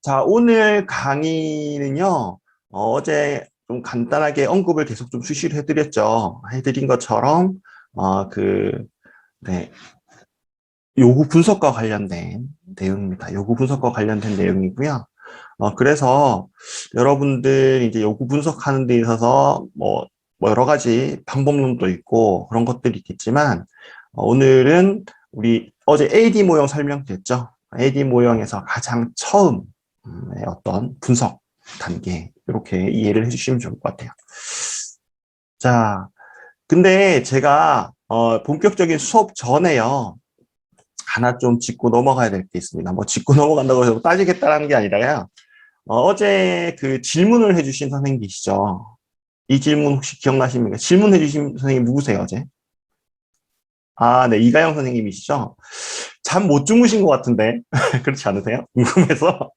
자, 오늘 강의는요, 어제 좀 간단하게 언급을 계속 좀 수시로 해드렸죠. 해드린 것처럼, 네, 요구 분석과 관련된 내용입니다. 요구 분석과 관련된 내용이고요. 그래서 여러분들 이제 요구 분석하는 데 있어서 뭐 여러 가지 방법론도 있고 그런 것들이 있겠지만, 오늘은 우리 어제 AD 모형 설명됐죠? AD 모형에서 가장 처음 어떤 분석 단계 이렇게 이해를 해주시면 좋을 것 같아요. 자, 근데 제가 본격적인 수업 전에요. 하나 좀 짚고 넘어가야 될 게 있습니다. 뭐 짚고 넘어간다고 해서 따지겠다라는 게 아니라요. 어제 그 질문을 해주신 선생님 계시죠? 이 질문 혹시 기억나십니까? 질문해 주신 선생님 누구세요, 어제? 아, 네, 이가영 선생님이시죠? 잠 못 주무신 것 같은데. 그렇지 않으세요? 궁금해서.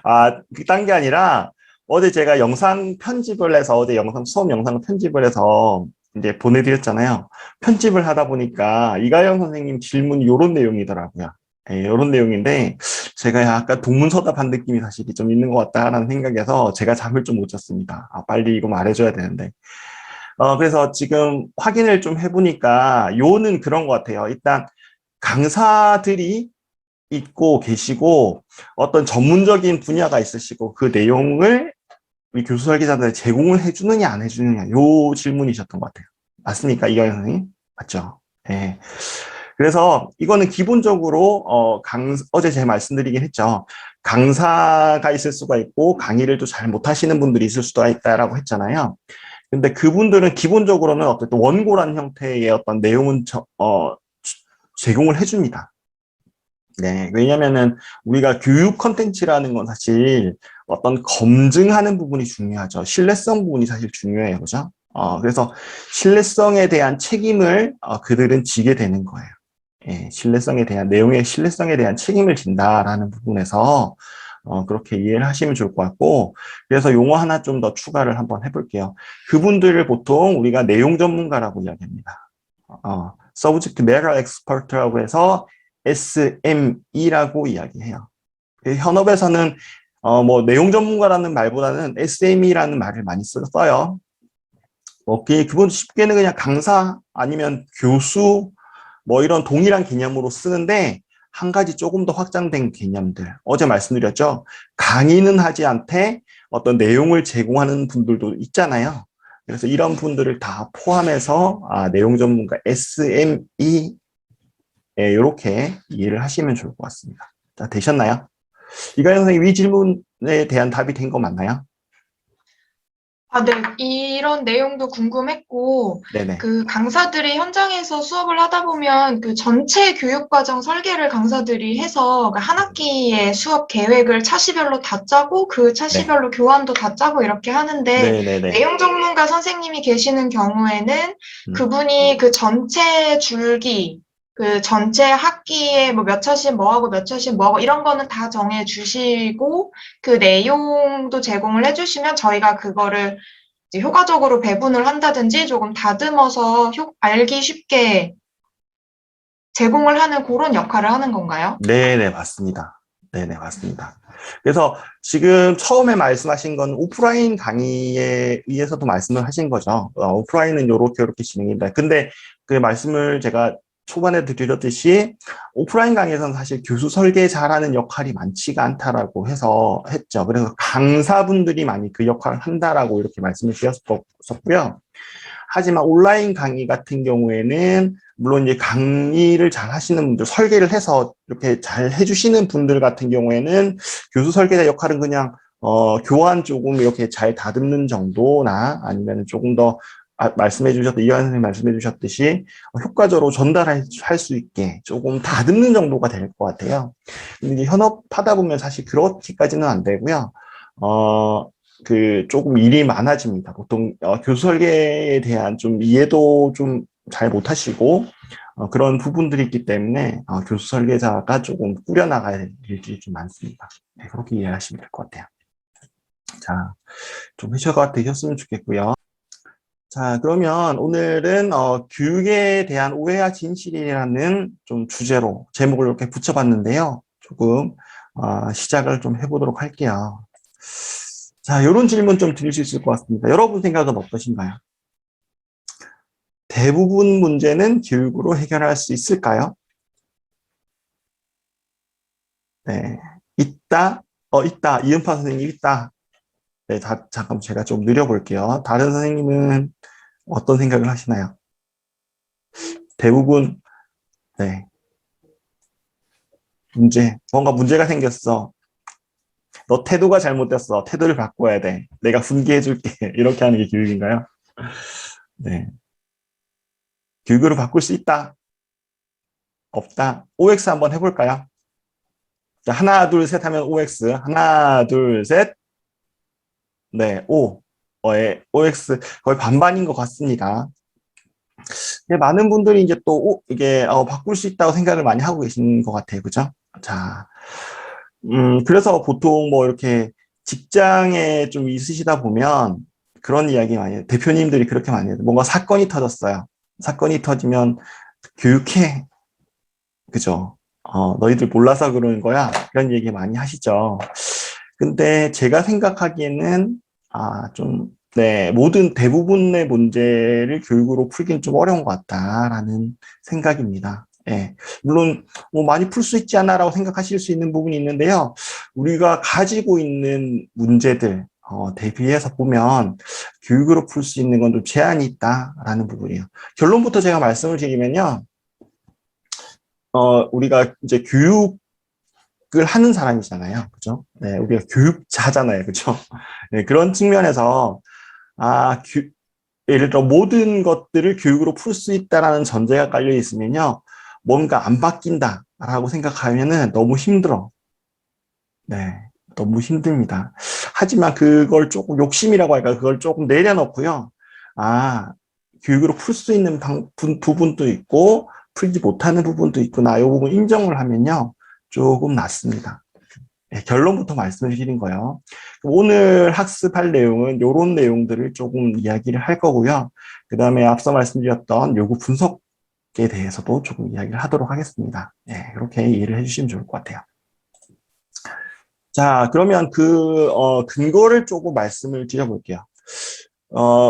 아, 딴 게 아니라 어제 제가 영상 편집을 해서 어제 수업 영상 편집을 해서 이제 보내드렸잖아요. 편집을 하다 보니까 이가영 선생님 질문이 이런 내용이더라고요. 예, 이런 내용인데 제가 약간 동문서답한 느낌이 사실 좀 있는 것 같다라는 생각에서 제가 잠을 좀 못 잤습니다. 아, 빨리 이거 말해줘야 되는데. 그래서 지금 확인을 좀 해보니까 요는 그런 것 같아요. 일단 강사들이 있고 계시고 어떤 전문적인 분야가 있으시고 그 내용을 우리 교수 설계자들에 제공을 해주느냐 안 해주느냐 요 질문이셨던 것 같아요. 맞습니까? 이가연 선생님? 맞죠? 네. 그래서 이거는 기본적으로 어제 제가 말씀드리긴 했죠. 강사가 있을 수가 있고 강의를 또 잘 못하시는 분들이 있을 수도 있다라고 했잖아요. 근데 그분들은 기본적으로는 어쨌든 원고란 형태의 어떤 내용은 제공을 해줍니다. 네, 왜냐면은 우리가 교육 컨텐츠라는 건 사실 어떤 검증하는 부분이 중요하죠. 신뢰성 부분이 사실 중요해요. 그죠? 그래서 신뢰성에 대한 책임을 그들은 지게 되는 거예요. 예, 신뢰성에 대한, 내용의 신뢰성에 대한 책임을 진다라는 부분에서 그렇게 이해를 하시면 좋을 것 같고, 그래서 용어 하나 좀 더 추가를 한번 해볼게요. 그분들을 보통 우리가 내용 전문가라고 이야기합니다. Subject Matter Expert라고 해서 SME라고 이야기해요. 현업에서는 뭐 내용 전문가라는 말보다는 SME라는 말을 많이 써요. 그분 쉽게는 그냥 강사 아니면 교수 뭐 이런 동일한 개념으로 쓰는데 한 가지 조금 더 확장된 개념들. 어제 말씀드렸죠. 강의는 하지 않되 어떤 내용을 제공하는 분들도 있잖아요. 그래서 이런 분들을 다 포함해서 내용 전문가 SME 이렇게 이해를 하시면 좋을 것 같습니다. 자, 되셨나요? 이가연 선생님, 이 질문에 대한 답이 된 거 맞나요? 아, 네. 이런 내용도 궁금했고, 네네. 그 강사들이 현장에서 수업을 하다 보면 그 전체 교육과정 설계를 강사들이 해서 그 한 학기의 수업 계획을 차시별로 다 짜고 그 네. 차시별로 교환도 다 짜고 이렇게 하는데 네네네. 내용 전문가 선생님이 계시는 경우에는 음. 그분이 그 전체 줄기 그 전체 학기에 뭐 몇 차씩 뭐 하고 몇 차씩 뭐 하고 이런 거는 다 정해 주시고 그 내용도 제공을 해주시면 저희가 그거를 이제 효과적으로 배분을 한다든지 조금 다듬어서 알기 쉽게 제공을 하는 그런 역할을 하는 건가요? 네네, 맞습니다. 네네, 맞습니다. 그래서 지금 처음에 말씀하신 건 오프라인 강의에 의해서도 말씀을 하신 거죠. 오프라인은 요렇게 진행된다. 근데 그 말씀을 제가 초반에 드렸듯이 오프라인 강의에서는 사실 교수 설계 잘하는 역할이 많지가 않다라고 해서 했죠. 그래서 강사분들이 많이 그 역할을 한다라고 이렇게 말씀을 드렸었고요. 하지만 온라인 강의 같은 경우에는 물론 이제 강의를 잘 하시는 분들, 설계를 해서 이렇게 잘 해주시는 분들 같은 경우에는 교수 설계자 역할은 그냥 교환 조금 이렇게 잘 다듬는 정도나 아니면 조금 더 말씀해 주셨던 이현 선생님 말씀해 주셨듯이 효과적으로 전달할 수 있게 조금 다듬는 정도가 될 것 같아요. 근데 이제 현업하다 보면 사실 그렇게까지는 안 되고요. 조금 일이 많아집니다. 보통 교수 설계에 대한 좀 이해도 좀 잘 못하시고 그런 부분들이 있기 때문에 교수 설계자가 조금 꾸려나가야 될 일들이 좀 많습니다. 네, 그렇게 이해하시면 될 것 같아요. 자, 좀 해셔가 되셨으면 좋겠고요. 자, 그러면 오늘은 교육에 대한 오해와 진실이라는 좀 주제로 제목을 이렇게 붙여봤는데요. 조금 시작을 좀 해보도록 할게요. 자, 이런 질문 좀 드릴 수 있을 것 같습니다. 여러분 생각은 어떠신가요? 대부분 문제는 교육으로 해결할 수 있을까요? 네. 있다. 있다. 이은파 선생님 있다. 네, 잠깐 제가 좀 느려볼게요. 다른 선생님은 어떤 생각을 하시나요? 대부분, 네. 뭔가 문제가 생겼어. 너 태도가 잘못됐어. 태도를 바꿔야 돼. 내가 훈계해줄게. 이렇게 하는 게 교육인가요? 네. 교육으로 바꿀 수 있다. 없다. OX 한번 해볼까요? 자, 하나, 둘, 셋 하면 OX. 하나, 둘, 셋. 네, O. OX. 거의 반반인 것 같습니다. 네, 많은 분들이 이제 또, 이게, 바꿀 수 있다고 생각을 많이 하고 계신 것 같아요. 그죠? 자, 그래서 보통 뭐 이렇게 직장에 좀 있으시다 보면 그런 이야기 많이 해요. 대표님들이 그렇게 많이 해요. 뭔가 사건이 터졌어요. 사건이 터지면 교육해. 그죠? 너희들 몰라서 그러는 거야. 그런 얘기 많이 하시죠. 근데 제가 생각하기에는, 네, 대부분의 문제를 교육으로 풀기는 좀 어려운 것 같다라는 생각입니다. 예. 물론, 뭐 많이 풀 수 있지 않아라고 생각하실 수 있는 부분이 있는데요. 우리가 가지고 있는 문제들, 대비해서 보면 교육으로 풀 수 있는 건 좀 제한이 있다라는 부분이에요. 결론부터 제가 말씀을 드리면요. 우리가 이제 교육을 하는 사람이잖아요. 그죠? 네, 우리가 교육자잖아요. 그죠? 네, 그런 측면에서, 예를 들어 모든 것들을 교육으로 풀 수 있다라는 전제가 깔려 있으면요. 뭔가 안 바뀐다라고 생각하면은 너무 힘들어. 네, 너무 힘듭니다. 하지만 그걸 조금 욕심이라고 할까? 그걸 조금 내려놓고요. 아, 교육으로 풀 수 있는 부분도 있고, 풀지 못하는 부분도 있구나. 이 부분 인정을 하면요. 조금 낫습니다. 네, 결론부터 말씀을 드린 거예요. 오늘 학습할 내용은 이런 내용들을 조금 이야기를 할 거고요. 그 다음에 앞서 말씀드렸던 요구 분석에 대해서도 조금 이야기를 하도록 하겠습니다. 네, 이렇게 이해를 해주시면 좋을 것 같아요. 자, 그러면 근거를 조금 말씀을 드려볼게요.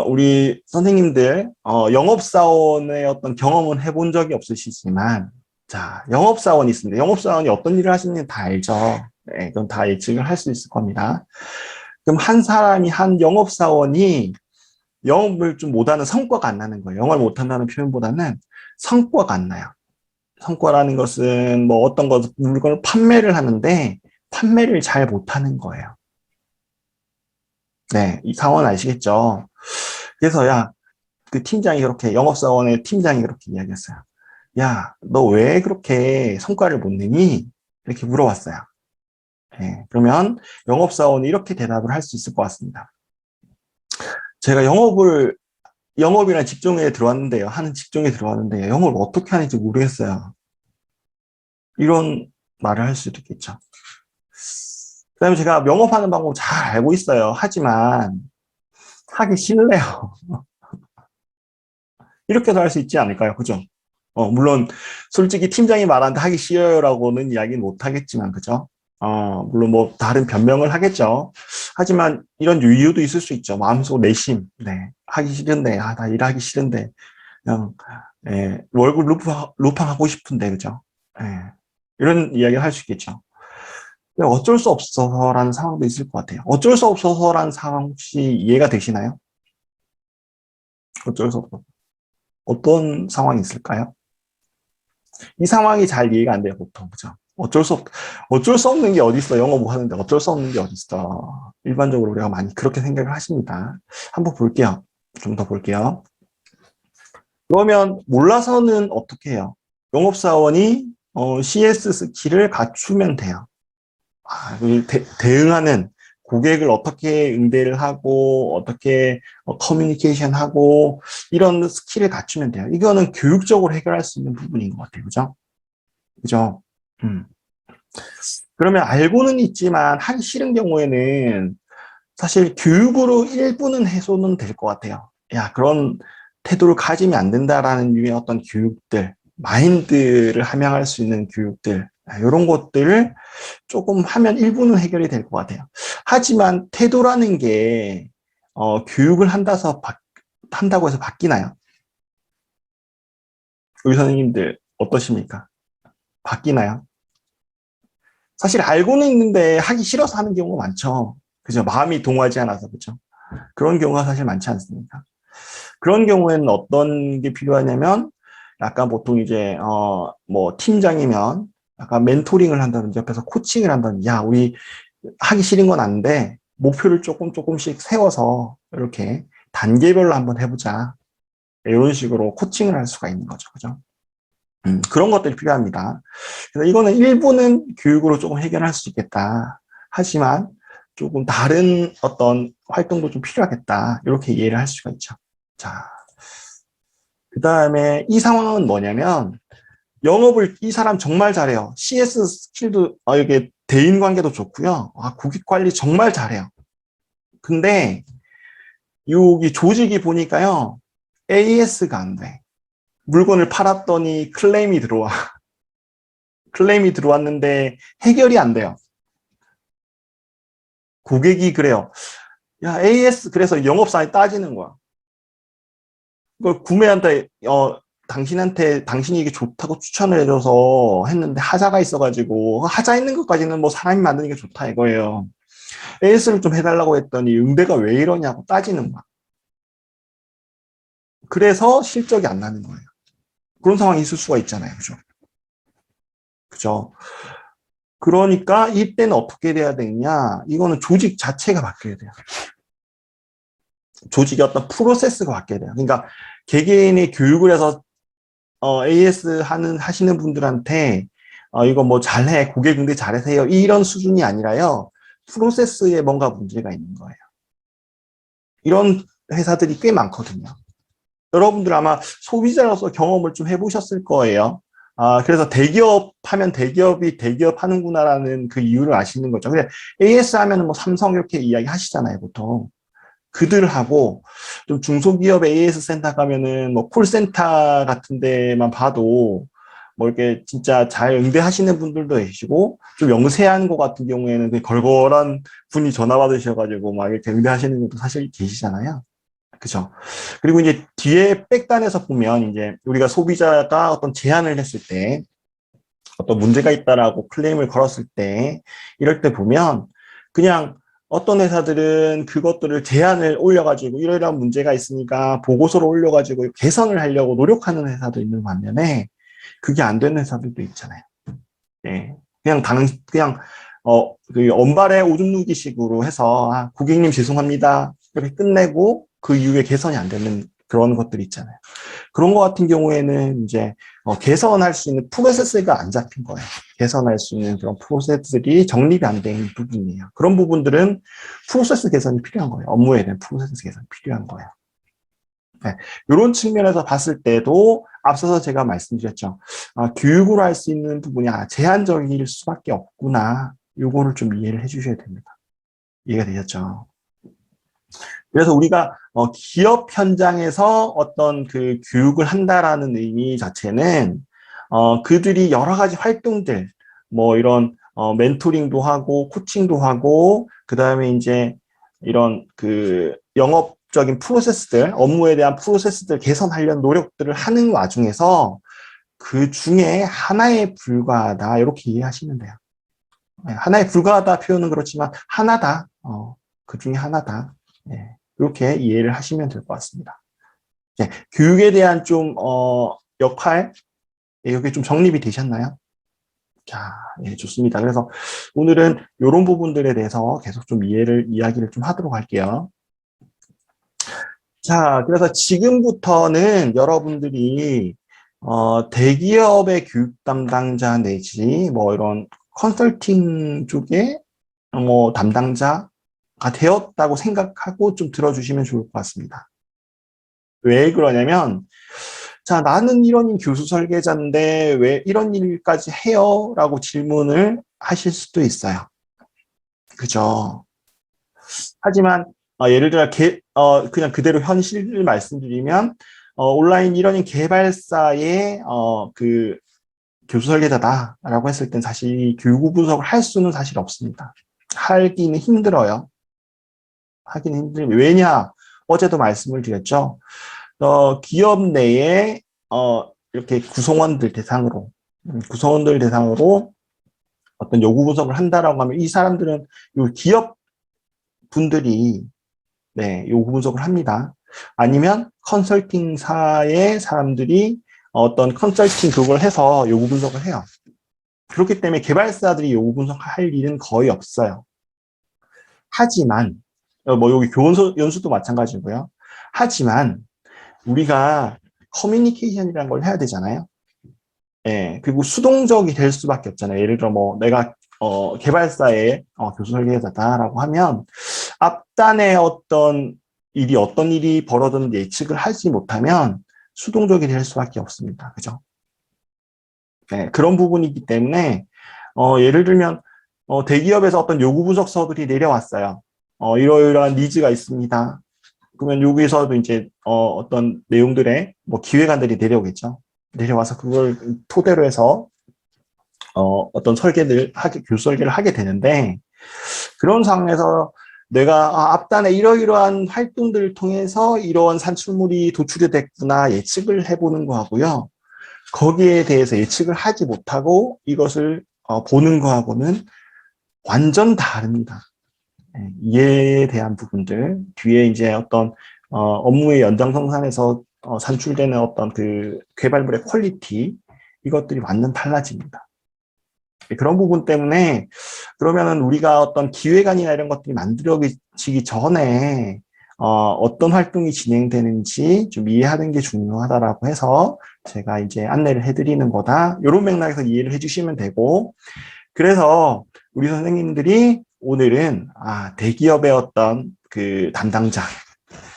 우리 선생님들, 영업사원의 어떤 경험은 해본 적이 없으시지만, 자, 영업사원이 있습니다. 영업사원이 어떤 일을 하시는지 다 알죠. 네, 그건 다 예측을 할 수 있을 겁니다. 그럼 한 영업사원이 영업을 좀 못하는 성과가 안 나는 거예요. 영업을 못한다는 표현보다는 성과가 안 나요. 성과라는 것은 뭐 어떤 물건을 판매를 하는데 판매를 잘 못하는 거예요. 네, 이 상황 아시겠죠? 그래서 그 팀장이 영업사원의 팀장이 그렇게 이야기했어요. 야, 너 왜 그렇게 성과를 못 내니? 이렇게 물어봤어요. 네, 그러면 영업사원이 이렇게 대답을 할 수 있을 것 같습니다. 제가 영업이라는 직종에 들어왔는데요. 하는 직종에 들어왔는데 영업을 어떻게 하는지 모르겠어요. 이런 말을 할 수도 있겠죠. 그다음에 제가 영업하는 방법 잘 알고 있어요. 하지만 하기 싫네요. 이렇게도 할 수 있지 않을까요? 그죠? 물론 솔직히 팀장이 말하는데 하기 싫어요라고는 이야기는 못 하겠지만, 그죠? 물론 뭐 다른 변명을 하겠죠. 하지만 이런 이유도 있을 수 있죠. 마음속 내심, 네, 하기 싫은데, 나 일하기 싫은데, 그냥 월급 루팡하고 싶은데, 그죠? 예, 이런 이야기를 할 수 있겠죠. 어쩔 수 없어서라는 상황도 있을 것 같아요. 어쩔 수 없어서라는 상황 혹시 이해가 되시나요? 어쩔 수 없어. 어떤 상황이 있을까요? 이 상황이 잘 이해가 안 돼요, 보통. 그죠? 어쩔 수 없는 게 어디 있어. 영어 뭐 하는데 어쩔 수 없는 게 어디 있어. 일반적으로 우리가 많이 그렇게 생각을 하십니다. 한번 볼게요. 좀 더 볼게요. 그러면 몰라서는 어떻게 해요? 영업사원이 CS 스킬을 갖추면 돼요. 대응하는 고객을 어떻게 응대를 하고 어떻게 커뮤니케이션 하고 이런 스킬을 갖추면 돼요. 이거는 교육적으로 해결할 수 있는 부분인 것 같아요. 그죠? 그죠? 그러면 알고는 있지만 하기 싫은 경우에는 사실 교육으로 일부는 해소는 될 것 같아요. 야, 그런 태도를 가지면 안 된다라는 유의 어떤 교육들, 마인드를 함양할 수 있는 교육들, 이런 것들을 조금 하면 일부는 해결이 될 것 같아요. 하지만 태도라는 게 교육을 한다고 해서 바뀌나요? 우리 선생님들 어떠십니까? 바뀌나요? 사실 알고는 있는데 하기 싫어서 하는 경우가 많죠. 그죠? 마음이 동하지 않아서, 그죠? 그런 경우가 사실 많지 않습니까? 그런 경우에는 어떤 게 필요하냐면, 약간 보통 이제, 뭐, 팀장이면, 약간 멘토링을 한다든지, 옆에서 코칭을 한다든지, 야, 우리 하기 싫은 건 아닌데, 목표를 조금씩 세워서, 이렇게 단계별로 한번 해보자. 이런 식으로 코칭을 할 수가 있는 거죠. 그죠? 그런 것들이 필요합니다. 그래서 이거는 일부는 교육으로 조금 해결할 수 있겠다. 하지만 조금 다른 어떤 활동도 좀 필요하겠다. 이렇게 이해를 할 수가 있죠. 자, 그 다음에 이 상황은 뭐냐면 영업을 이 사람 정말 잘해요. CS 스킬도 이게 대인 관계도 좋고요. 고객 관리 정말 잘해요. 근데 여기 조직이 보니까요. AS가 안 돼. 물건을 팔았더니 클레임이 들어와. 클레임이 들어왔는데 해결이 안 돼요. 고객이 그래요. 야, AS, 그래서 영업사에 따지는 거야. 그걸 구매한테, 당신이 이게 좋다고 추천을 해줘서 했는데 하자가 있어가지고, 하자 있는 것까지는 뭐 사람이 만드는 게 좋다 이거예요. AS를 좀 해달라고 했더니 응대가 왜 이러냐고 따지는 거야. 그래서 실적이 안 나는 거예요. 그런 상황이 있을 수가 있잖아요. 그죠? 그죠? 그러니까 이때는 어떻게 돼야 되냐? 이거는 조직 자체가 바뀌어야 돼요. 조직의 어떤 프로세스가 바뀌어야 돼요. 그러니까 개개인이 교육을 해서 AS 하시는 분들한테 이거 뭐 잘해, 고객 응대 잘하세요. 이런 수준이 아니라요. 프로세스에 뭔가 문제가 있는 거예요. 이런 회사들이 꽤 많거든요. 여러분들 아마 소비자로서 경험을 좀 해보셨을 거예요. 그래서 대기업 하면 대기업이 대기업 하는구나라는 그 이유를 아시는 거죠. 근데 AS 하면은 뭐 삼성 이렇게 이야기 하시잖아요, 보통. 그들하고 좀 중소기업 AS 센터 가면은 뭐 콜센터 같은 데만 봐도 뭐 이렇게 진짜 잘 응대하시는 분들도 계시고 좀 영세한 것 같은 경우에는 그 걸걸한 분이 전화 받으셔가지고 막 이렇게 응대하시는 분도 사실 계시잖아요. 그죠? 그리고 이제 뒤에 백단에서 보면 이제 우리가 소비자가 어떤 제안을 했을 때 어떤 문제가 있다라고 클레임을 걸었을 때 이럴 때 보면 그냥 어떤 회사들은 그것들을 제안을 올려가지고 이러이러한 문제가 있으니까 보고서를 올려가지고 개선을 하려고 노력하는 회사도 있는 반면에 그게 안 되는 회사들도 있잖아요. 예. 그냥 그 언발에 오줌 누기식으로 해서 고객님 죄송합니다 이렇게 끝내고 그 이후에 개선이 안 되는 그런 것들이 있잖아요. 그런 것 같은 경우에는 이제 개선할 수 있는 프로세스가 안 잡힌 거예요. 개선할 수 있는 그런 프로세스들이 정립이 안 된 부분이에요. 그런 부분들은 프로세스 개선이 필요한 거예요. 업무에 대한 프로세스 개선이 필요한 거예요. 네. 이런 측면에서 봤을 때도 앞서서 제가 말씀드렸죠. 교육으로 할 수 있는 부분이 제한적일 수밖에 없구나. 요거를 좀 이해를 해주셔야 됩니다. 이해가 되셨죠? 그래서 우리가 기업 현장에서 어떤 그 교육을 한다라는 의미 자체는 그들이 여러 가지 활동들, 뭐 이런 멘토링도 하고 코칭도 하고 그다음에 이제 이런 그 영업적인 프로세스들, 업무에 대한 프로세스들 개선하려는 노력들을 하는 와중에서 그 중에 하나에 불과하다 이렇게 이해하시면 돼요. 네, 하나에 불과하다 표현은 그렇지만 하나다. 그 중에 하나다. 네, 이렇게 이해를 하시면 될 것 같습니다. 네, 교육에 대한 좀 역할 이게 좀 정립이 되셨나요? 자, 예, 좋습니다. 그래서 오늘은 이런 부분들에 대해서 계속 좀 이야기를 좀 하도록 할게요. 자, 그래서 지금부터는 여러분들이 대기업의 교육 담당자 내지 뭐 이런 컨설팅 쪽에 뭐 담당자가 되었다고 생각하고 좀 들어주시면 좋을 것 같습니다. 왜 그러냐면 자, 나는 이런 교수 설계자인데 왜 이런 일까지 해요? 라고 질문을 하실 수도 있어요. 그죠? 하지만 예를 들어 그냥 그대로 현실을 말씀드리면 온라인 이러닝 개발사의 그 교수 설계자다라고 했을 땐 사실 교육 분석을 할 수는 사실 없습니다. 하기는 힘들어요. 하기는 힘들면 왜냐? 어제도 말씀을 드렸죠. 기업 내에 이렇게 구성원들 대상으로 어떤 요구 분석을 한다라고 하면 이 사람들은 요 기업 분들이 네, 요구 분석을 합니다. 아니면 컨설팅사의 사람들이 어떤 컨설팅 그걸 해서 요구 분석을 해요. 그렇기 때문에 개발사들이 요구 분석할 일은 거의 없어요. 하지만 뭐 여기 연수도 마찬가지고요. 하지만 우리가 커뮤니케이션이라는 걸 해야 되잖아요. 예, 그리고 수동적이 될 수밖에 없잖아요. 예를 들어 뭐 내가 개발사의 교수 설계자다라고 하면 앞단에 어떤 일이 벌어졌는지 예측을 하지 못하면 수동적이 될 수밖에 없습니다. 그죠? 네, 그런 부분이기 때문에 예를 들면 대기업에서 어떤 요구 분석서들이 내려왔어요. 이러이러한 니즈가 있습니다. 그러면 여기서도 이제 어떤 내용들의 뭐 기획안들이 내려오겠죠. 내려와서 그걸 토대로 해서 어떤 교수 설계를 하게 되는데 그런 상황에서 내가 앞단에 이러이러한 활동들을 통해서 이러한 산출물이 도출이 됐구나 예측을 해보는 거하고요. 거기에 대해서 예측을 하지 못하고 이것을 보는 거하고는 완전 다릅니다. 예, 이에 대한 부분들 뒤에 이제 어떤 업무의 연장선상에서 산출되는 어떤 그 개발물의 퀄리티 이것들이 완전 달라집니다. 그런 부분 때문에 그러면은 우리가 어떤 기획안이나 이런 것들이 만들어지기 전에 어떤 활동이 진행되는지 좀 이해하는 게 중요하다라고 해서 제가 이제 안내를 해드리는 거다. 이런 맥락에서 이해를 해주시면 되고 그래서 우리 선생님들이 오늘은 대기업의 어떤 그 담당자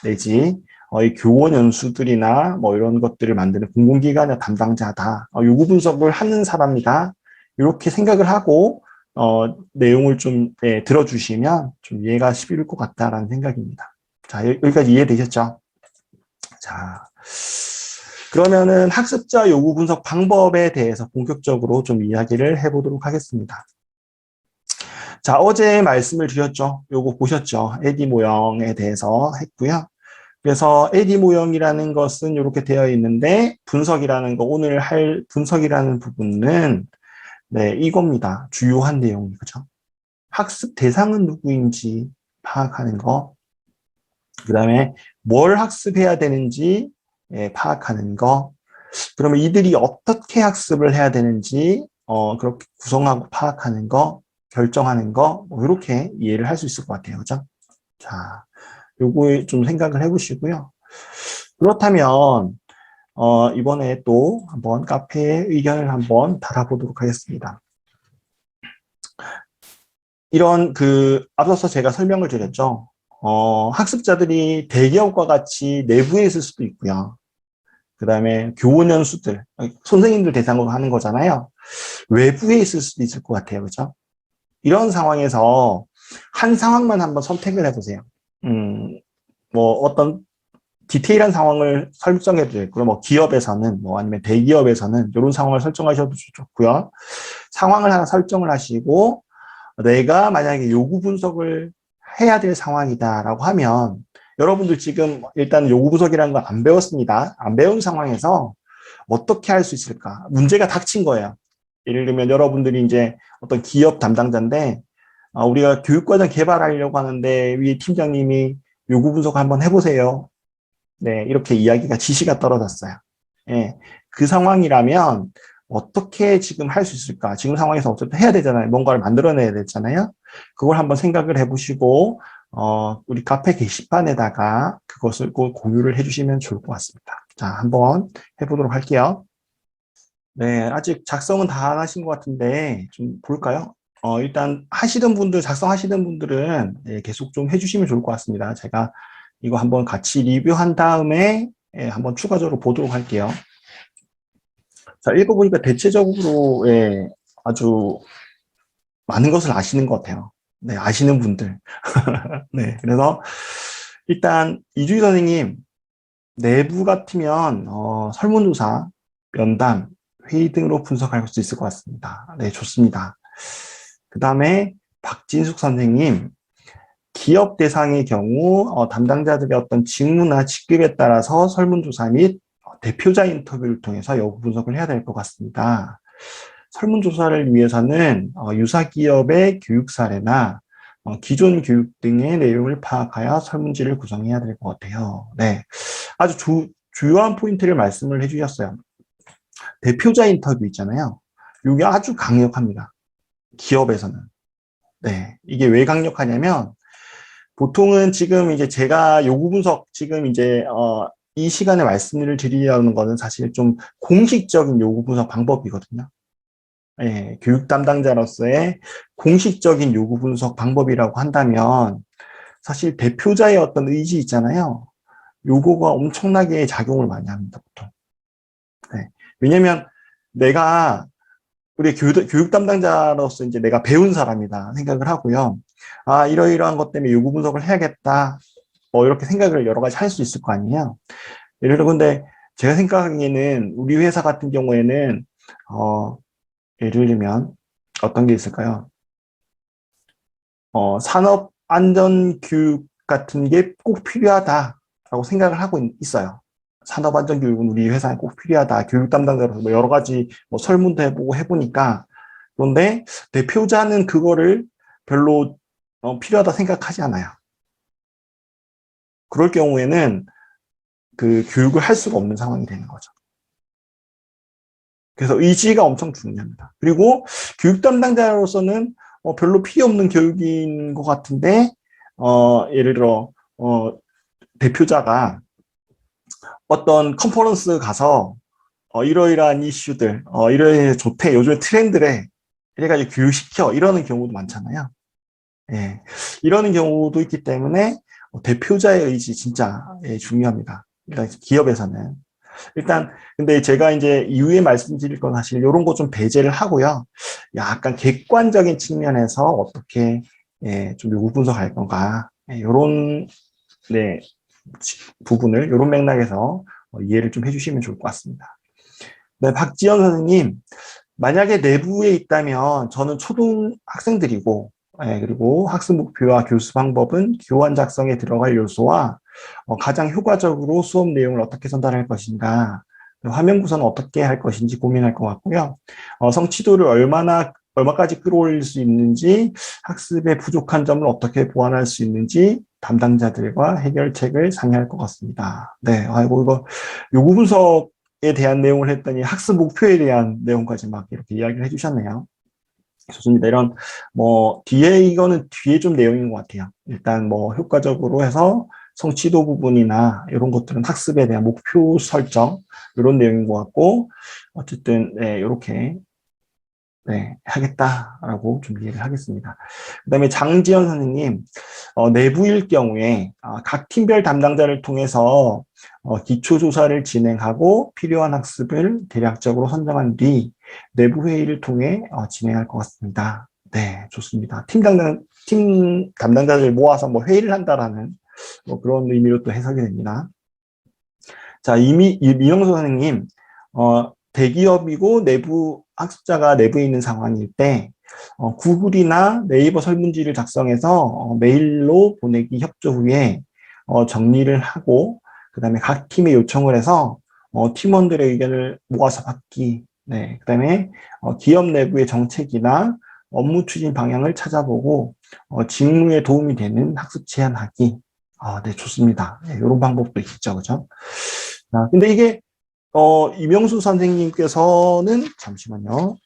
내지 이 교원 연수들이나 뭐 이런 것들을 만드는 공공기관의 담당자다. 요구 분석을 하는 사람이다. 이렇게 생각을 하고 내용을 좀 들어주시면 좀 이해가 쉽을 것 같다라는 생각입니다. 자, 여기까지 이해되셨죠? 자, 그러면은 학습자 요구 분석 방법에 대해서 본격적으로 좀 이야기를 해보도록 하겠습니다. 자, 어제 말씀을 드렸죠. 요거 보셨죠? AD 모형에 대해서 했고요. 그래서 AD 모형이라는 것은 이렇게 되어 있는데 분석이라는 거 오늘 할 분석이라는 부분은 네, 이겁니다. 주요한 내용이 그죠? 학습 대상은 누구인지 파악하는 거. 그다음에 뭘 학습해야 되는지 파악하는 거. 그러면 이들이 어떻게 학습을 해야 되는지 그렇게 구성하고 파악하는 거, 결정하는 거, 뭐 이렇게 이해를 할 수 있을 것 같아요. 그죠? 자, 요거 좀 생각을 해보시고요. 그렇다면 이번에 또 한번 카페에 의견을 한번 달아보도록 하겠습니다. 이런 앞서서 제가 설명을 드렸죠. 학습자들이 대기업과 같이 내부에 있을 수도 있고요. 그 다음에 교원 연수들, 선생님들 대상으로 하는 거잖아요. 외부에 있을 수도 있을 것 같아요. 그죠? 이런 상황에서 한 상황만 한번 선택을 해보세요. 뭐 어떤 디테일한 상황을 설정해도 되고요. 뭐 기업에서는 뭐 아니면 대기업에서는 이런 상황을 설정하셔도 좋고요. 상황을 하나 설정을 하시고 내가 만약에 요구 분석을 해야 될 상황이다라고 하면 여러분들 지금 일단 요구 분석이라는 걸 안 배웠습니다. 안 배운 상황에서 어떻게 할 수 있을까? 문제가 닥친 거예요. 예를 들면 여러분들이 이제 어떤 기업 담당자인데 우리가 교육과정 개발하려고 하는데 위에 팀장님이 요구 분석 한번 해보세요. 네, 이렇게 이야기가 지시가 떨어졌어요. 예, 그 상황이라면 어떻게 지금 할 수 있을까? 지금 상황에서 어쨌든 해야 되잖아요. 뭔가를 만들어내야 되잖아요. 그걸 한번 생각을 해보시고 우리 카페 게시판에다가 그것을 꼭 공유를 해주시면 좋을 것 같습니다. 자, 한번 해보도록 할게요. 네, 아직 작성은 다 안 하신 것 같은데 좀 볼까요? 일단 작성하시던 분들은 계속 좀 해주시면 좋을 것 같습니다. 제가 이거 한번 같이 리뷰한 다음에 한번 추가적으로 보도록 할게요. 자, 읽어보니까 대체적으로 아주 많은 것을 아시는 것 같아요. 네, 아시는 분들. 네, 그래서 일단 이주희 선생님 내부 같으면 설문조사, 면담, 회의 등으로 분석할 수 있을 것 같습니다. 네, 좋습니다. 그 다음에 박진숙 선생님, 기업 대상의 경우 담당자들의 어떤 직무나 직급에 따라서 설문조사 및 대표자 인터뷰를 통해서 여부 분석을 해야 될 것 같습니다. 설문조사를 위해서는 유사 기업의 교육 사례나 기존 교육 등의 내용을 파악하여 설문지를 구성해야 될 것 같아요. 네, 아주 주요한 포인트를 말씀을 해주셨어요. 대표자 인터뷰 있잖아요. 이게 아주 강력합니다. 기업에서는. 네, 이게 왜 강력하냐면 보통은 지금 이제 제가 요구 분석 지금 이제 이 시간에 말씀을 드리려는 거는 사실 좀 공식적인 요구 분석 방법이거든요. 예, 교육 담당자로서의 공식적인 요구 분석 방법이라고 한다면 사실 대표자의 어떤 의지 있잖아요. 요거가 엄청나게 작용을 많이 합니다, 보통. 네. 왜냐면 내가 우리 교육 담당자로서 이제 내가 배운 사람이다 생각을 하고요. 아, 이러이러한 것 때문에 요구 분석을 해야겠다. 뭐 이렇게 생각을 여러 가지 할 수 있을 거 아니에요. 예를 들어 근데 제가 생각하기에는 우리 회사 같은 경우에는 예를 들면 어떤 게 있을까요? 산업 안전 교육 같은 게 꼭 필요하다라고 생각을 하고 있어요. 산업 안전 교육은 우리 회사에 꼭 필요하다. 교육 담당자로서 뭐 여러 가지 뭐 설문도 해보고 해보니까 그런데 대표자는 그거를 별로 필요하다 생각하지 않아요. 그럴 경우에는 그 교육을 할 수가 없는 상황이 되는 거죠. 그래서 의지가 엄청 중요합니다. 그리고 교육 담당자로서는 별로 필요 없는 교육인 것 같은데 예를 들어 대표자가 어떤 컨퍼런스 가서 이러이러한 이슈들 이러이러 좋대 요즘에 트렌드래 이래가지고 교육시켜 이러는 경우도 많잖아요. 예, 이러는 경우도 있기 때문에 대표자의 의지 진짜 중요합니다. 일단 기업에서는 일단 근데 제가 이제 이후에 말씀드릴 건 사실 이런 거 좀 배제를 하고요. 약간 객관적인 측면에서 어떻게 좀 요구 분석할 건가 이런 네, 부분을 이런 맥락에서 이해를 좀 해주시면 좋을 것 같습니다. 네, 박지연 선생님, 만약에 내부에 있다면 저는 초등학생들이고 그리고 학습 목표와 교수 방법은 교환 작성에 들어갈 요소와 가장 효과적으로 수업 내용을 어떻게 전달할 것인가 화면 구성은 어떻게 할 것인지 고민할 것 같고요. 성취도를 얼마까지 끌어올릴 수 있는지 학습의 부족한 점을 어떻게 보완할 수 있는지 담당자들과 해결책을 상의할 것 같습니다. 네, 아이고 이거 요구 분석에 대한 내용을 했더니 학습 목표에 대한 내용까지 막 이렇게 이야기를 해주셨네요. 좋습니다. 이런 이거는 뒤에 좀 내용인 것 같아요. 일단 뭐 효과적으로 해서 성취도 부분이나 이런 것들은 학습에 대한 목표 설정 이런 내용인 것 같고 어쨌든 네, 이렇게 네, 하겠다라고 좀 이해를 하겠습니다. 그다음에 장지연 선생님, 내부일 경우에 각 팀별 담당자를 통해서 기초조사를 진행하고 필요한 학습을 대략적으로 선정한 뒤 내부 회의를 통해 진행할 것 같습니다. 네, 좋습니다. 팀 담당자들 모아서 뭐 회의를 한다라는 뭐 그런 의미로 또 해석이 됩니다. 자, 이명수 선생님, 대기업이고 내부 학습자가 내부에 있는 상황일 때 구글이나 네이버 설문지를 작성해서 메일로 보내기 협조 후에 정리를 하고 그다음에 각 팀에 요청을 해서 팀원들의 의견을 모아서 받기. 네, 그다음에 기업 내부의 정책이나 업무 추진 방향을 찾아보고 직무에 도움이 되는 학습 제안하기. 네, 좋습니다. 네, 이런 방법도 있죠, 그죠? 근데 이게 이명수 선생님께서는 잠시만요.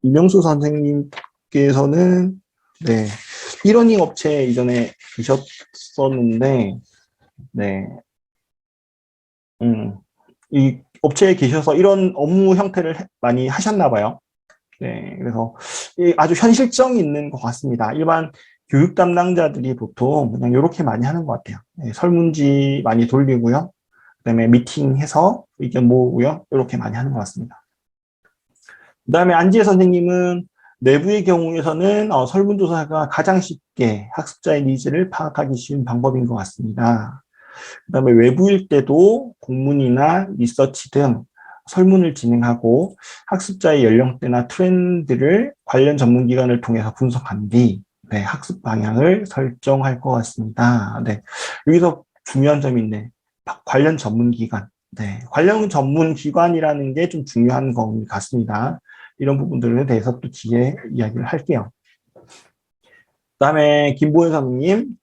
이명수 선생님께서는 네, 이러닝 업체에 이전에 계셨었는데 네, 이 업체에 계셔서 이런 업무 형태를 많이 하셨나 봐요. 네, 그래서 아주 현실성 있는 것 같습니다. 일반 교육 담당자들이 보통 그냥 이렇게 많이 하는 것 같아요. 네, 설문지 많이 돌리고요. 그다음에 미팅해서 의견 모으고요. 이렇게 많이 하는 것 같습니다. 그다음에 안지혜 선생님은 내부의 경우에서는 설문조사가 가장 쉽게 학습자의 니즈를 파악하기 쉬운 방법인 것 같습니다. 그다음에 외부일 때도 공문이나 리서치 등 설문을 진행하고 학습자의 연령대나 트렌드를 관련 전문기관을 통해서 분석한 뒤 네, 학습 방향을 설정할 것 같습니다. 네, 여기서 중요한 점이 있네. 관련 전문기관. 네, 관련 전문기관이라는 게 좀 중요한 것 같습니다. 이런 부분들에 대해서 또 뒤에 이야기를 할게요. 그다음에 김보현 선생님,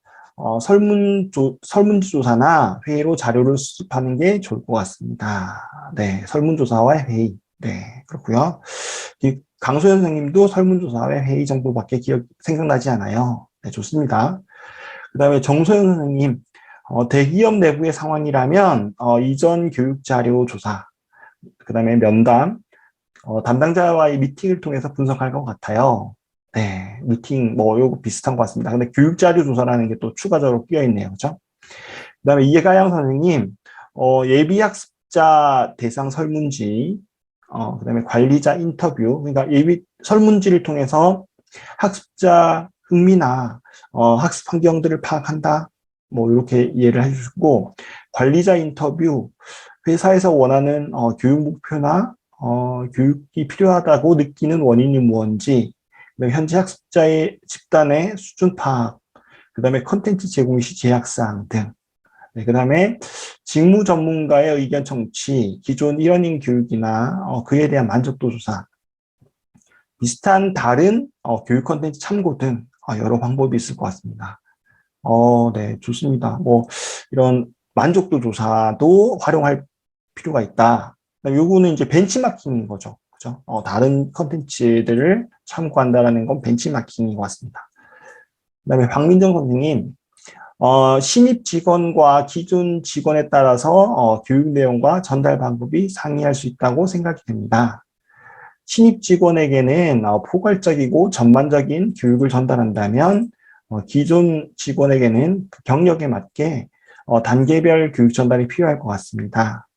설문지 조사나 회의로 자료를 수집하는 게 좋을 것 같습니다. 네, 설문조사와 회의. 네, 그렇고요. 강소연 선생님도 설문조사와 회의 정도밖에 생각나지 않아요. 네, 좋습니다. 그다음에 정소연 선생님, 대기업 내부의 상황이라면 이전 교육 자료 조사, 그다음에 면담, 담당자와의 미팅을 통해서 분석할 것 같아요. 네, 미팅, 요거 비슷한 것 같습니다. 근데 교육자료 조사라는 게 또 추가적으로 끼어 있네요. 그죠? 그 다음에 이해가양 선생님, 예비학습자 대상 설문지, 그 다음에 관리자 인터뷰, 그러니까 예비 설문지를 통해서 학습자 흥미나, 학습 환경들을 파악한다. 이렇게 이해를 해주시고, 관리자 인터뷰, 회사에서 원하는, 교육 목표나, 교육이 필요하다고 느끼는 원인이 무엇인지, 현재 학습자의 집단의 수준 파악, 그 다음에 컨텐츠 제공 시 제약사항 등, 네, 그 다음에 직무 전문가의 의견 청취, 기존 1러닝 교육이나 그에 대한 만족도 조사, 비슷한 다른 교육 컨텐츠 참고 등 여러 방법이 있을 것 같습니다. 네, 좋습니다. 이런 만족도 조사도 활용할 필요가 있다. 요거는 이제 벤치마킹인 거죠. 그죠? 다른 컨텐츠들을 참고한다라는 건 벤치마킹인 것 같습니다. 그 다음에 박민정 선생님, 신입 직원과 기존 직원에 따라서 교육 내용과 전달 방법이 상이할 수 있다고 생각이 됩니다. 신입 직원에게는 포괄적이고 전반적인 교육을 전달한다면 기존 직원에게는 경력에 맞게 단계별 교육 전달이 필요할 것 같습니다.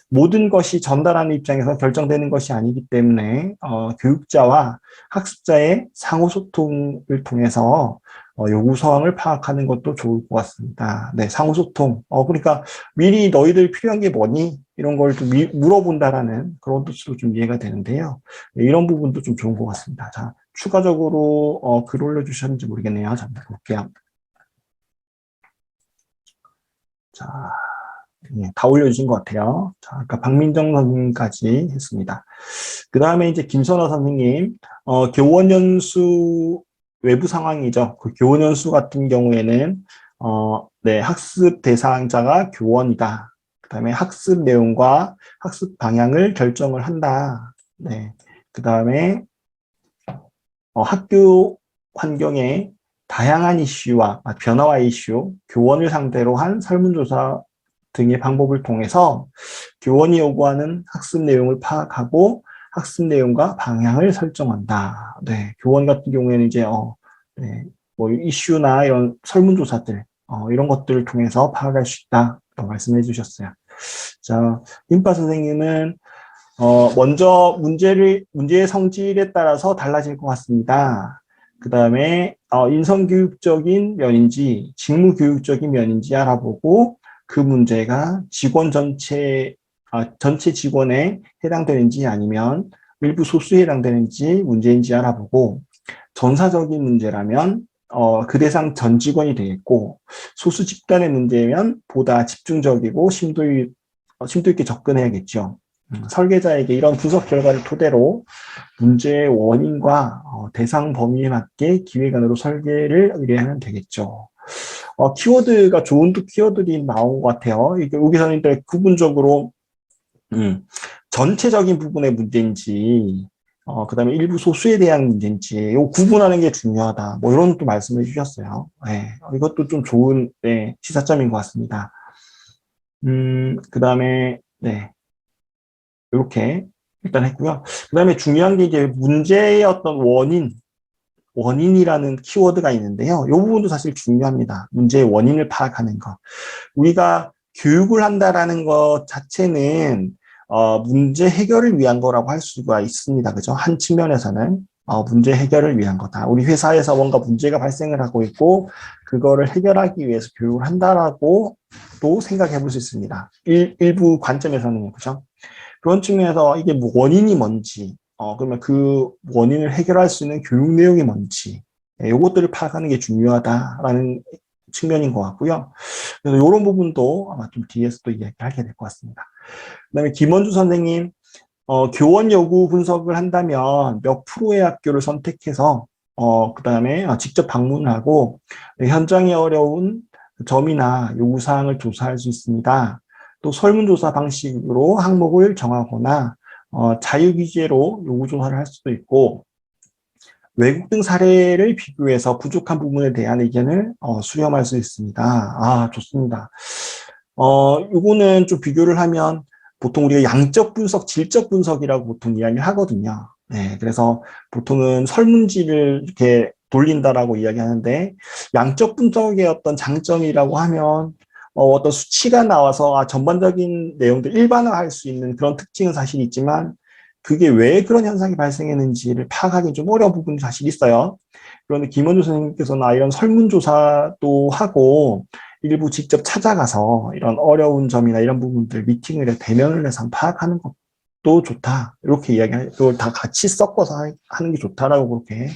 모든 것이 전달하는 입장에서 결정되는 것이 아니기 때문에 교육자와 학습자의 상호소통을 통해서 요구사항을 파악하는 것도 좋을 것 같습니다. 네, 상호소통. 그러니까 미리 너희들 필요한 게 뭐니? 이런 걸 좀 물어본다라는 그런 뜻으로 좀 이해가 되는데요. 네, 이런 부분도 좀 좋은 것 같습니다. 자, 추가적으로 글 올려주셨는지 모르겠네요. 잠깐 볼게요. 자, 네, 다 올려주신 것 같아요. 자, 아까 박민정 선생님까지 했습니다. 그 다음에 이제 김선호 선생님, 교원 연수 외부 상황이죠. 그 교원 연수 같은 경우에는, 네, 학습 대상자가 교원이다. 그 다음에 학습 내용과 학습 방향을 결정을 한다. 네. 그 다음에, 학교 환경의 다양한 이슈와 변화와 이슈, 교원을 상대로 한 설문조사 등의 방법을 통해서 교원이 요구하는 학습 내용을 파악하고 학습 내용과 방향을 설정한다. 네, 교원 같은 경우에는 이제 네, 이슈나 이런 설문조사들 이런 것들을 통해서 파악할 수 있다. 말씀해 주셨어요. 자, 인파 선생님은 먼저 문제의 성질에 따라서 달라질 것 같습니다. 그 다음에 인성교육적인 면인지 직무교육적인 면인지 알아보고 그 문제가 직원 전체 직원에 해당되는지 아니면 일부 소수에 해당되는지 문제인지 알아보고 전사적인 문제라면 그 대상 전 직원이 되겠고 소수 집단의 문제면 보다 집중적이고 심도 있게 접근해야겠죠. 설계자에게 이런 분석 결과를 토대로 문제의 원인과 대상 범위에 맞게 기획안으로 설계를 의뢰하면 되겠죠. 키워드가 좋은 키워드들이 나온 것 같아요. 여기서는 일단 구분적으로 전체적인 부분의 문제인지, 그 다음에 일부 소수에 대한 문제인지, 요 구분하는 게 중요하다. 이런 또 말씀을 해주셨어요. 네, 이것도 좀 좋은, 네, 시사점인 것 같습니다. 그 다음에, 네, 이렇게 일단 했고요. 그 다음에 중요한 게 이제 문제의 어떤 원인이라는 키워드가 있는데요. 이 부분도 사실 중요합니다. 문제의 원인을 파악하는 거. 우리가 교육을 한다라는 것 자체는 문제 해결을 위한 거라고 할 수가 있습니다. 그죠? 한 측면에서는 문제 해결을 위한 거다. 우리 회사에서 뭔가 문제가 발생을 하고 있고 그거를 해결하기 위해서 교육을 한다라고 또 생각해 볼 수 있습니다. 일부 관점에서는 그죠? 그런 측면에서 이게 뭐 원인이 뭔지, 그러면 그 원인을 해결할 수 있는 교육 내용이 뭔지, 요것들을 파악하는 게 중요하다라는 측면인 것 같고요. 그래서 이런 부분도 아마 좀 뒤에서 또 이야기하게 될 것 같습니다. 그다음에 김원주 선생님, 교원 요구 분석을 한다면 몇 프로의 학교를 선택해서, 그다음에 직접 방문하고 현장에 어려운 점이나 요구사항을 조사할 수 있습니다. 또 설문조사 방식으로 항목을 정하거나 자유기재로 요구조사를 할 수도 있고, 외국 등 사례를 비교해서 부족한 부분에 대한 의견을 수렴할 수 있습니다. 아, 좋습니다. 요거는 좀 비교를 하면 보통 우리가 양적 분석, 질적 분석이라고 보통 이야기를 하거든요. 네, 그래서 보통은 설문지를 이렇게 돌린다라고 이야기하는데, 양적 분석의 어떤 장점이라고 하면 어떤 수치가 나와서 전반적인 내용들 일반화할 수 있는 그런 특징은 사실 있지만, 그게 왜 그런 현상이 발생했는지를 파악하기 좀 어려운 부분이 사실 있어요. 그런데 김원주 선생님께서는 이런 설문조사도 하고 일부 직접 찾아가서 이런 어려운 점이나 이런 부분들 미팅을 해 대면을 해서 한번 파악하는 것도 좋다. 이렇게 이야기를, 그걸 다 같이 섞어서 하는 게 좋다라고 그렇게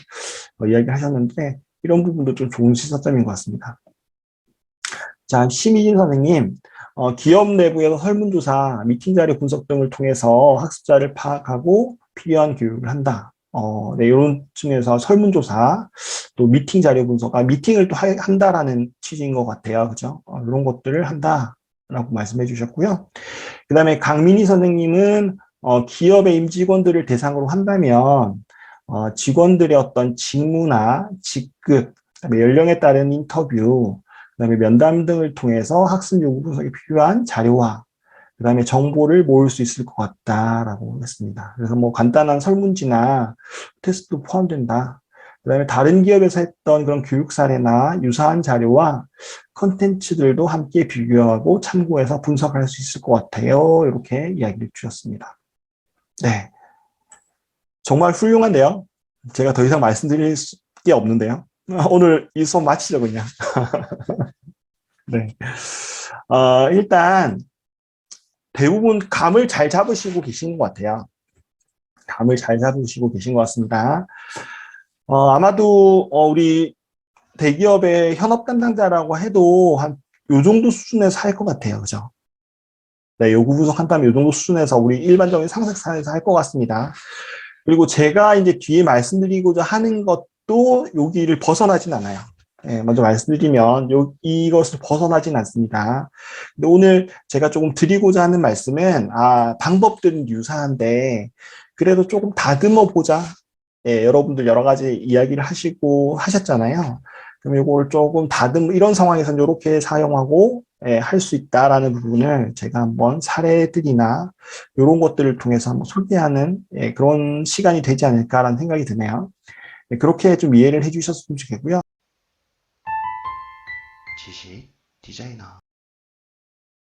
이야기를 하셨는데, 이런 부분도 좀 좋은 시사점인 것 같습니다. 자, 심희진 선생님, 기업 내부에서 설문조사, 미팅 자료 분석 등을 통해서 학습자를 파악하고 필요한 교육을 한다. 네, 이런 측면에서 설문조사, 또 미팅 자료 분석, 미팅을 또 한다라는 취지인 것 같아요. 그죠? 이런 것들을 한다라고 말씀해 주셨고요. 그 다음에 강민희 선생님은, 기업의 임직원들을 대상으로 한다면, 직원들의 어떤 직무나 직급, 그다음에 연령에 따른 인터뷰, 그다음에 면담 등을 통해서 학습 요구 분석에 필요한 자료와 그다음에 정보를 모을 수 있을 것 같다라고 했습니다. 그래서 뭐 간단한 설문지나 테스트도 포함된다. 그다음에 다른 기업에서 했던 그런 교육 사례나 유사한 자료와 컨텐츠들도 함께 비교하고 참고해서 분석할 수 있을 것 같아요. 이렇게 이야기를 주셨습니다. 네, 정말 훌륭한데요. 제가 더 이상 말씀드릴 게 없는데요. 오늘 이 수업 마치죠, 그냥. 네. 일단 대부분 감을 잘 잡으시고 계신 것 같아요. 감을 잘 잡으시고 계신 것 같습니다. 아마도 우리 대기업의 현업 담당자라고 해도 한 요 정도 수준에서 할 것 같아요. 그죠? 네, 요구 분석한다면 요 정도 수준에서 우리 일반적인 상식선에서 할 것 같습니다. 그리고 제가 이제 뒤에 말씀드리고자 하는 것도 여기를 벗어나진 않아요. 예, 먼저 말씀드리면 이것을 벗어나진 않습니다. 근데 오늘 제가 조금 드리고자 하는 말씀은 방법들은 유사한데 그래도 조금 다듬어 보자. 예, 여러분들 여러 가지 이야기를 하시고 하셨잖아요. 그럼 이걸 조금 이런 상황에서는 이렇게 사용하고 할 수 있다라는 부분을 제가 한번 사례들이나 이런 것들을 통해서 한번 소개하는 그런 시간이 되지 않을까라는 생각이 드네요. 그렇게 좀 이해를 해주셨으면 좋겠고요. 지식 디자이너